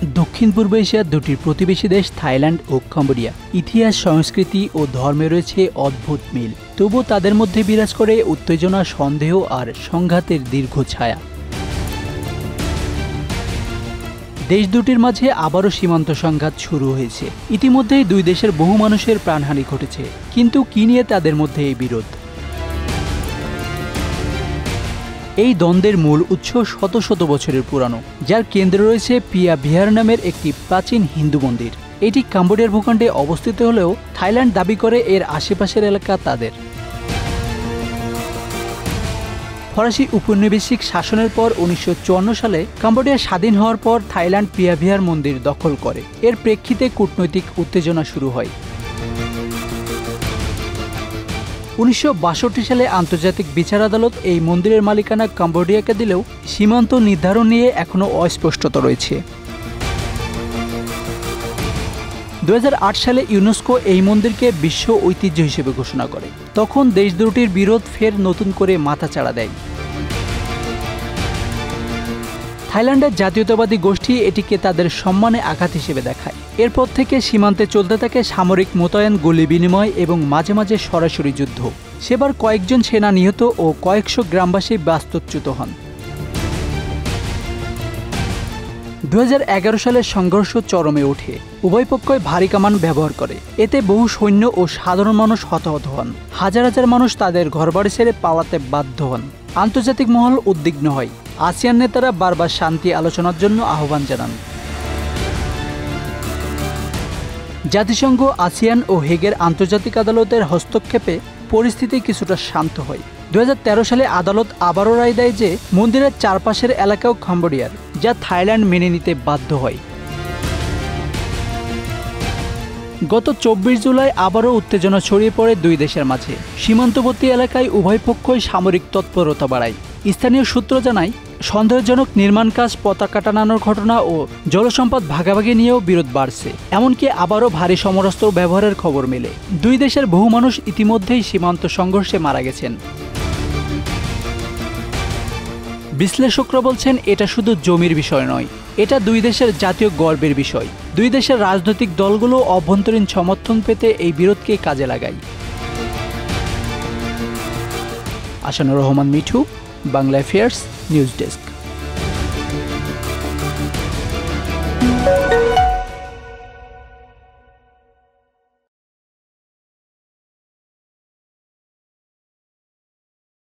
দক্ষিণ পূর্ব এশিয়ার দুটি প্রতিবেশী দেশ থাইল্যান্ড ও কম্বোডিয়া। ইতিহাস, সংস্কৃতি ও ধর্মে রয়েছে অদ্ভুত মিল, তবুও তাদের মধ্যে বিরাজ করে উত্তেজনা, সন্দেহ আর সংঘাতের দীর্ঘ ছায়া। দেশ দুটির মাঝে আবারও সীমান্ত সংঘাত শুরু হয়েছে। ইতিমধ্যেই দুই দেশের বহু মানুষের প্রাণহানি ঘটেছে, কিন্তু কি নিয়ে তাদের মধ্যে এই বিরোধ? এই দ্বন্দ্বের মূল উৎস শত শত বছরের পুরানো, যার কেন্দ্রে রয়েছে পিয়া বিহার নামের একটি প্রাচীন হিন্দু মন্দির। এটি কম্বোডিয়ার ভূখণ্ডে অবস্থিত হলেও থাইল্যান্ড দাবি করে এর আশেপাশের এলাকা তাদের। ফরাসি উপনিবেশিক শাসনের পর 1954 সালে কম্বোডিয়া স্বাধীন হওয়ার পর থাইল্যান্ড পিয়া বিহার মন্দির দখল করে। এর প্রেক্ষিতে কূটনৈতিক উত্তেজনা শুরু হয়। 1962 সালে আন্তর্জাতিক বিচার আদালত এই মন্দিরের মালিকানা কম্বোডিয়াকে দিলেও সীমান্ত নির্ধারণ নিয়ে এখনও অস্পষ্টতা রয়েছে। 2008 সালে ইউনেস্কো এই মন্দিরকে বিশ্ব ঐতিহ্য হিসেবে ঘোষণা করে। তখন দেশ দুটির বিরোধ ফের নতুন করে মাথাচাড়া দেয়। থাইল্যান্ডের জাতীয়তাবাদী গোষ্ঠী এটিকে তাদের সম্মানে আঘাত হিসেবে দেখায়। এরপর থেকে সীমান্তে চলতে থাকে সামরিক মোতায়েন, গুলি বিনিময় এবং মাঝে মাঝে সরাসরি যুদ্ধ। সেবার কয়েকজন সেনা নিহত ও কয়েকশো গ্রামবাসী বাস্তুচ্যুত হন। 2011 সালে সংঘর্ষ চরমে ওঠে। উভয় পক্ষই ভারী কামান ব্যবহার করে। এতে বহু সৈন্য ও সাধারণ মানুষ হতাহত হন। হাজার হাজার মানুষ তাদের ঘরবাড়ি ছেড়ে পালাতে বাধ্য হন। আন্তর্জাতিক মহল উদ্বিগ্ন হয়। আসিয়ান নেতারা বারবার শান্তি আলোচনার জন্য আহ্বান জানান। জাতিসংঘ, আসিয়ান ও হেগের আন্তর্জাতিক আদালতের হস্তক্ষেপে পরিস্থিতি কিছুটা শান্ত হয়। 2013 সালে আদালত আবারও রায় দেয় যে মন্দিরের চারপাশের এলাকাও কম্বোডিয়ার, যা থাইল্যান্ড মেনে নিতে বাধ্য হয়। গত 24 জুলাই আবারও উত্তেজনা ছড়িয়ে পড়ে দুই দেশের মাঝে। সীমান্তবর্তী এলাকায় উভয় পক্ষই সামরিক তৎপরতা বাড়ায়। স্থানীয় সূত্র জানায়, সন্দেহজনক নির্মাণ কাজ, পতাকা টানানোর ঘটনা ও জলসম্পদ ভাগাভাগি নিয়েও বিরোধ বাড়ছে। এমনকি আবারও ভারী সমরাস্ত্র ব্যবহারের খবর মেলে। দুই দেশের বহু মানুষ ইতিমধ্যেই সীমান্ত সংঘর্ষে মারা গেছেন। বিশ্লেষকরা বলছেন, এটা শুধু জমির বিষয় নয়, এটা দুই দেশের জাতীয় গর্বের বিষয়। দুই দেশের রাজনৈতিক দলগুলো অভ্যন্তরীণ সমর্থন পেতে এই বিরোধকে কাজে লাগায়। Ashanur Rahman Mithu, Bangla affairs, news desk.